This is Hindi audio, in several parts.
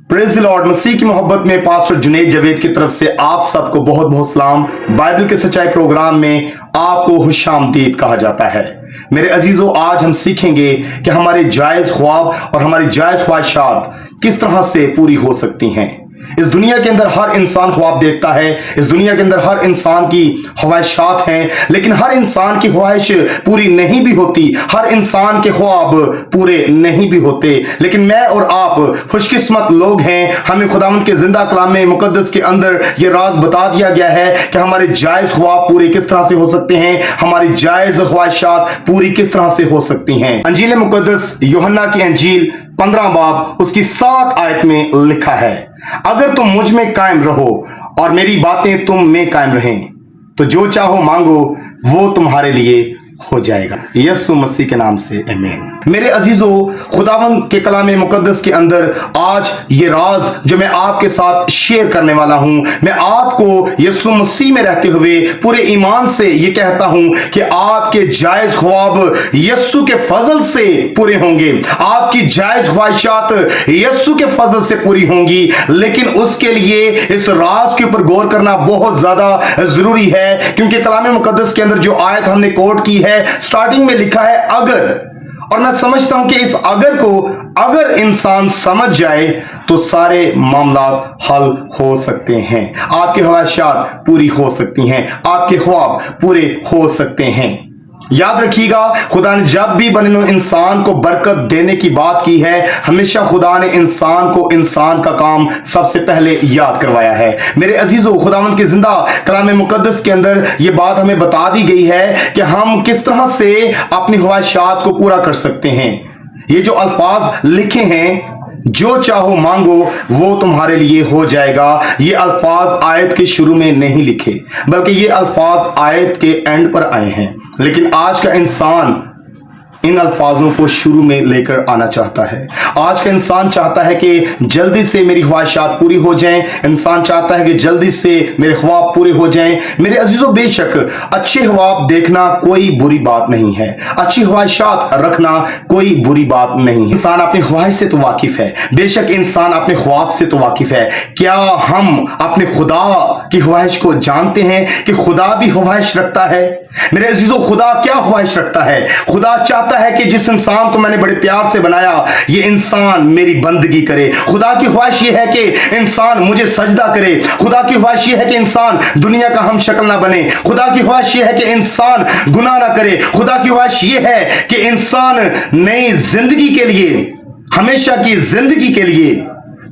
Praise the Lord. मसीह की मोहब्बत में पास्टर जुनैद जावेद की तरफ से आप सबको बहुत बहुत सलाम। बाइबल के सच्चाई प्रोग्राम में आपको खुशामदीद कहा जाता है। मेरे अजीजों, आज हम सीखेंगे कि हमारे जायज ख्वाब और हमारी जायज ख्वाहिशात किस तरह से पूरी हो सकती हैं। इस दुनिया के अंदर हर इंसान ख्वाब देखता है, इस दुनिया के अंदर हर इंसान की ख्वाहिशात हैं, लेकिन हर इंसान की ख्वाहिश पूरी नहीं भी होती, हर इंसान के ख्वाब पूरे नहीं भी होते। लेकिन मैं और आप खुशकिस्मत लोग हैं, हमें खुदावंद के जिंदा कलाम मुकद्दस के अंदर ये राज बता दिया गया है कि हमारे जायज ख्वाब पूरे किस तरह से हो सकते हैं, हमारी जायज ख्वाहिशात पूरी किस तरह से हो सकती हैं। अंजील मुकद्दस यूहन्ना की अंजील 15 बाब उसकी 7 आयत में लिखा है, अगर तुम मुझ में कायम रहो और मेरी बातें तुम में कायम रहें तो जो चाहो मांगो वो तुम्हारे लिए हो जाएगा। यीशु मसीह के नाम से आमीन। मेरे अजीजों, खुदावंद के कलाम मुकद्दस के अंदर आज ये राज जो मैं आपके साथ शेयर करने वाला हूं, मैं आपको यीशु मसीह में रहते हुए पूरे ईमान से ये कहता हूं कि आपके जायज ख्वाब यीशु के फजल से पूरे होंगे, आपकी जायज ख्वाहिशात यीशु के फजल से पूरी होंगी। लेकिन उसके लिए इस राज के ऊपर गौर करना बहुत ज्यादा जरूरी है, क्योंकि कलाम मुकद्दस के अंदर जो आयत हमने कोट की है, स्टार्टिंग में लिखा है अगर, और मैं समझता हूं कि इस अगर को अगर इंसान समझ जाए तो सारे मामला हल हो सकते हैं, आपकी ख्वाहिशात पूरी हो सकती हैं, आपके ख्वाब पूरे हो सकते हैं। याद रखिएगा, खुदा ने जब भी बने इंसान को बरकत देने की बात की है, हमेशा खुदा ने इंसान को इंसान का काम सबसे पहले याद करवाया है। मेरे अजीजों, खुदावंद के जिंदा कलाम मुकद्दस के अंदर यह बात हमें बता दी गई है कि हम किस तरह से अपनी ख्वाहिशात को पूरा कर सकते हैं। ये जो अल्फाज लिखे हैं, जो चाहो मांगो वो तुम्हारे लिए हो जाएगा, ये अल्फाज आयत के शुरू में नहीं लिखे, बल्कि ये अल्फाज आयत के एंड पर आए हैं। लेकिन आज का इंसान इन अल्फाजों को शुरू में लेकर आना चाहता है। आज का इंसान चाहता है कि जल्दी से मेरी ख्वाहिशात पूरी हो जाएं, इंसान चाहता है कि जल्दी से मेरे ख्वाब पूरे हो जाएं। मेरे अजीजों, बेशक अच्छे ख्वाब देखना कोई बुरी बात नहीं है, अच्छी ख्वाहिशात रखना कोई बुरी बात नहीं है। इंसान अपनी ख्वाहिश से तो वाकिफ है, बेशक इंसान अपने ख्वाब से तो वाकिफ है। क्या हम अपने खुदा की ख्वाहिश को जानते हैं कि खुदा भी ख्वाहिश रखता है? मेरे अजीजों, खुदा क्या ख्वाहिश रखता है? खुदा चाहता है कि जिस इंसान को मैंने बड़े प्यार से बनाया, ये इंसान मेरी बंदगी करे। खुदा की ख्वाहिश ये है कि इंसान मुझे सजदा करे। खुदा की ख्वाहिश ये है कि इंसान दुनिया का हम शक्ल ना बने। खुदा की ख्वाहिश ये है कि इंसान गुनाह ना करे। खुदा की ख्वाहिश ये है कि इंसान नई जिंदगी के लिए, हमेशा की जिंदगी के लिए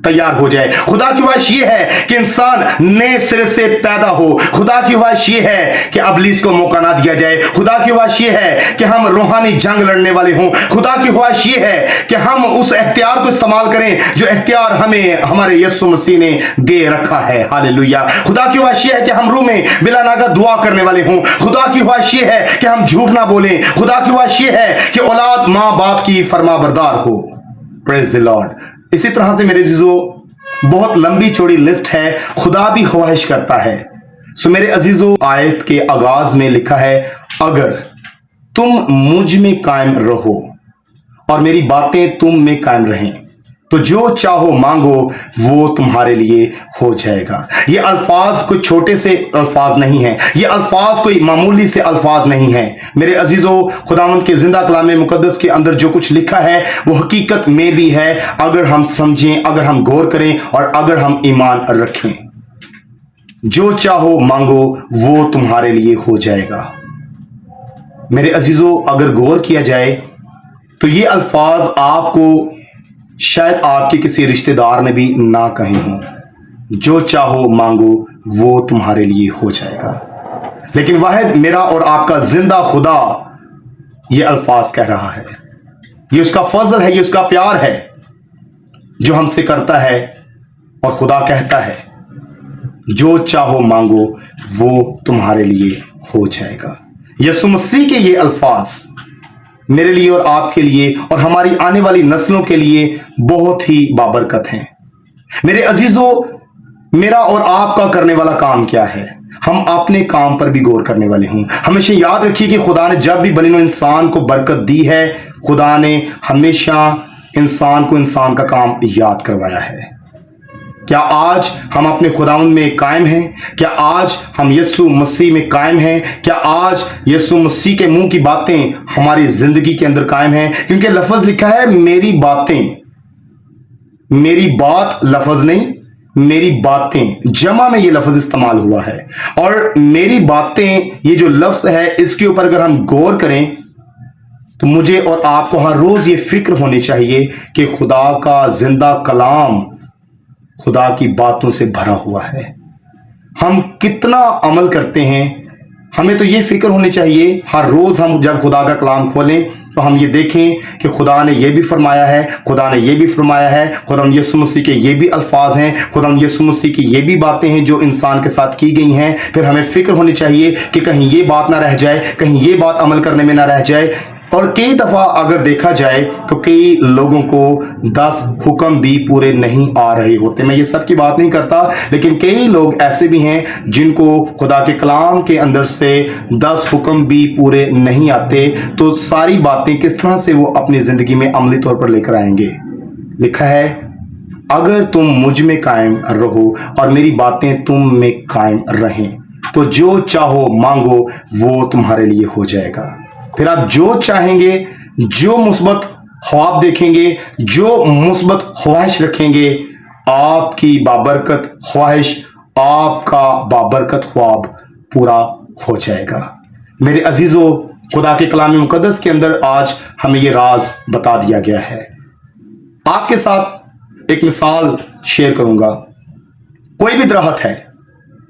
तैयार हो जाए। खुदा की ख्वाहिश ये है कि इंसान नए सिरे से पैदा हो। खुदा की ख्वाहिश ये है कि इब्लीस को मौका ना दिया जाए। खुदा की ख्वाहिश ये है कि हम रूहानी जंग लड़ने वाले हों। खुदा की ख्वाहिश ये है कि हम उस इख्तियार को इस्तेमाल करें जो इख्तियार हमें हमारे यीशु मसीह ने दे रखा है। हालेलुया। खुदा की ख्वाहिश ये है कि हम रूह में बिला नागा दुआ करने वाले हों। खुदा की ख्वाहिश ये है कि हम झूठ ना बोलें। खुदा की ख्वाहिश ये है कि औलाद माँ बाप की फरमाबरदार हो। Praise the Lord. इसी तरह से मेरे अजीजों, बहुत लंबी चौड़ी लिस्ट है, खुदा भी ख्वाहिश करता है। सो मेरे अजीजों, आयत के आगाज में लिखा है, अगर तुम मुझ में कायम रहो और मेरी बातें तुम में कायम रहें तो जो चाहो मांगो वो तुम्हारे लिए हो जाएगा। ये अल्फाज कोई छोटे से अल्फाज नहीं है, ये अल्फाज कोई मामूली से अल्फाज नहीं है। मेरे अजीजों, खुदावंद के जिंदा कलाम मुकद्दस के अंदर जो कुछ लिखा है वो हकीकत में भी है, अगर हम समझें, अगर हम गौर करें और अगर हम ईमान रखें। जो चाहो मांगो वो तुम्हारे लिए हो जाएगा। मेरे अजीजों, अगर गौर किया जाए तो ये अल्फाज आपको शायद आपके किसी रिश्तेदार ने भी ना कहे हों, जो चाहो मांगो वो तुम्हारे लिए हो जाएगा। लेकिन वाहिद मेरा और आपका जिंदा खुदा ये अल्फाज कह रहा है। ये उसका फजल है, ये उसका प्यार है जो हमसे करता है। और खुदा कहता है, जो चाहो मांगो वो तुम्हारे लिए हो जाएगा। यीशु मसीह के ये अल्फाज मेरे लिए और आपके लिए और हमारी आने वाली नस्लों के लिए बहुत ही बाबरकत हैं। मेरे अजीजों, मेरा और आपका करने वाला काम क्या है? हम अपने काम पर भी गौर करने वाले हों। हमेशा याद रखिए कि खुदा ने जब भी बने इंसान को बरकत दी है, खुदा ने हमेशा इंसान को इंसान का काम याद करवाया है। क्या आज हम अपने खुदावंद में कायम हैं? क्या आज हम यीशु मसीह में कायम हैं? क्या आज यीशु मसीह के मुंह की बातें हमारी जिंदगी के अंदर कायम हैं? क्योंकि लफ्ज लिखा है मेरी बातें, मेरी बात लफ्ज नहीं, मेरी बातें, जमा में ये लफ्ज इस्तेमाल हुआ है। और मेरी बातें, ये जो लफ्ज है, इसके ऊपर अगर हम गौर करें तो मुझे और आपको हर रोज ये फिक्र होनी चाहिए कि खुदा का जिंदा कलाम खुदा की बातों से भरा हुआ है। हम कितना अमल करते हैं, हमें तो ये फिक्र होनी चाहिए हर रोज हम जब खुदा का कलाम खोलें तो हम ये देखें कि खुदा ने ये भी फरमाया है, खुदा ने ये भी फरमाया है, खुदा यीशु मसीह के ये भी अल्फाज हैं, खुदा यीशु मसीह की ये भी बातें हैं जो इंसान के साथ की गई हैं। फिर हमें फिक्र होनी चाहिए कि कहीं ये बात ना रह जाए, कहीं ये बात अमल करने में ना रह जाए। और कई दफा अगर देखा जाए तो कई लोगों को 10 हुक्म भी पूरे नहीं आ रहे होते। मैं ये सब की बात नहीं करता, लेकिन कई लोग ऐसे भी हैं जिनको खुदा के कलाम के अंदर से 10 हुक्म भी पूरे नहीं आते। तो सारी बातें किस तरह से वो अपनी जिंदगी में अमली तौर पर लेकर आएंगे? लिखा है अगर तुम मुझ में कायम रहो और मेरी बातें तुम में कायम रहें तो जो चाहो मांगो वो तुम्हारे लिए हो जाएगा। फिर आप जो चाहेंगे, जो मुस्बत ख्वाब देखेंगे, जो मुस्बत ख्वाहिश रखेंगे, आपकी बाबरकत ख्वाहिश, आपका बाबरकत ख्वाब पूरा हो जाएगा। मेरे अजीजों, खुदा के कलाम मुकद्दस के अंदर आज हमें यह राज बता दिया गया है। आपके साथ एक मिसाल शेयर करूंगा। कोई भी दरख्त है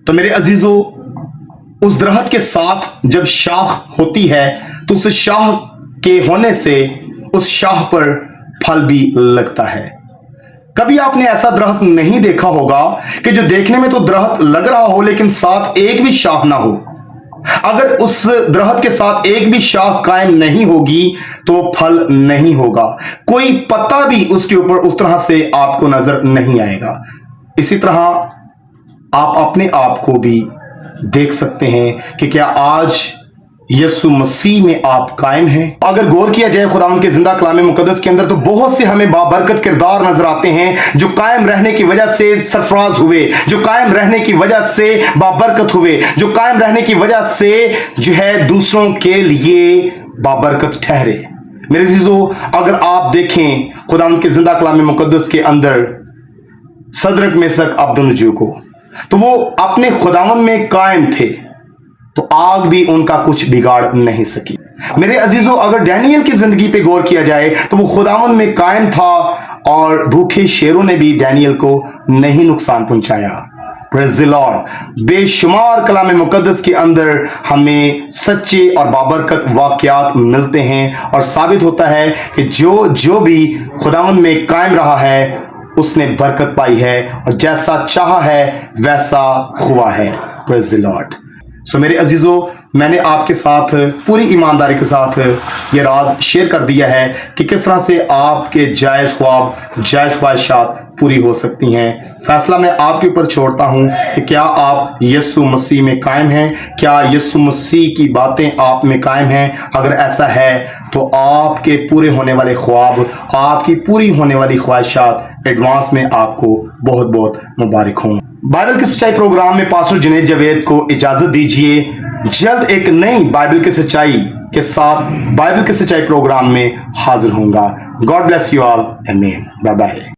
तो मेरे अजीजों, उस दरख्त के साथ जब शाख होती है तो उस शाह के होने से उस शाह पर फल भी लगता है। कभी आपने ऐसा दरख्त नहीं देखा होगा कि जो देखने में तो दरख्त लग रहा हो लेकिन साथ एक भी शाख ना हो। अगर उस दरख्त के साथ एक भी शाख कायम नहीं होगी तो फल नहीं होगा, कोई पत्ता भी उसके ऊपर उस तरह से आपको नजर नहीं आएगा। इसी तरह आप अपने आप को भी देख सकते हैं कि क्या आज यीशु मसीह में आप कायम हैं। अगर गौर किया जाए खुदावंद के जिंदा कलाम मुकद्दस के अंदर तो बहुत से हमें बाबरकत किरदार नजर आते हैं जो कायम रहने की वजह से सरफराज हुए, जो कायम रहने की वजह से बाबरकत हुए, जो कायम रहने की वजह से जो है दूसरों के लिए बाबरकत ठहरे। मेरे अजीजों, अगर आप देखें खुदावंद के जिंदा कलाम मुकद्दस के अंदर सदरक मेसक अब्दुन्नजो को, तो वो अपने खुदावंद में कायम थे तो आग भी उनका कुछ बिगाड़ नहीं सकी। मेरे अजीजों, अगर डैनियल की जिंदगी पे गौर किया जाए तो वो खुदावंद में कायम था और भूखे शेरों ने भी डैनियल को नहीं नुकसान पहुंचाया। Praise the Lord. बेशुमार कलाम मुकद्दस के अंदर हमें सच्चे और बाबरकत वाकयात मिलते हैं और साबित होता है कि जो भी खुदावंद में कायम रहा है उसने बरकत पाई है और जैसा चाहा है वैसा हुआ है। Praise the Lord. सो मेरे अजीजों, मैंने आपके साथ पूरी ईमानदारी के साथ ये राज शेयर कर दिया है कि किस तरह से आपके जायज़ ख्वाब, जायज़ ख्वाहिशात पूरी हो सकती हैं। फैसला मैं आपके ऊपर छोड़ता हूं कि क्या आप यीशु मसीह में कायम हैं, क्या यीशु मसीह की बातें आप में कायम हैं। अगर ऐसा है तो आपके पूरे होने वाले ख्वाब, आपकी पूरी होने वाली ख्वाहिशात एडवांस में आपको बहुत बहुत मुबारक हों। बाइबल की सच्चाई प्रोग्राम में पास्टर जुनैद जावेद को इजाजत दीजिए। जल्द एक नई बाइबल की सच्चाई के साथ बाइबल की सच्चाई प्रोग्राम में हाजिर होऊंगा। गॉड ब्लेस यू ऑल, आमीन। Bye bye.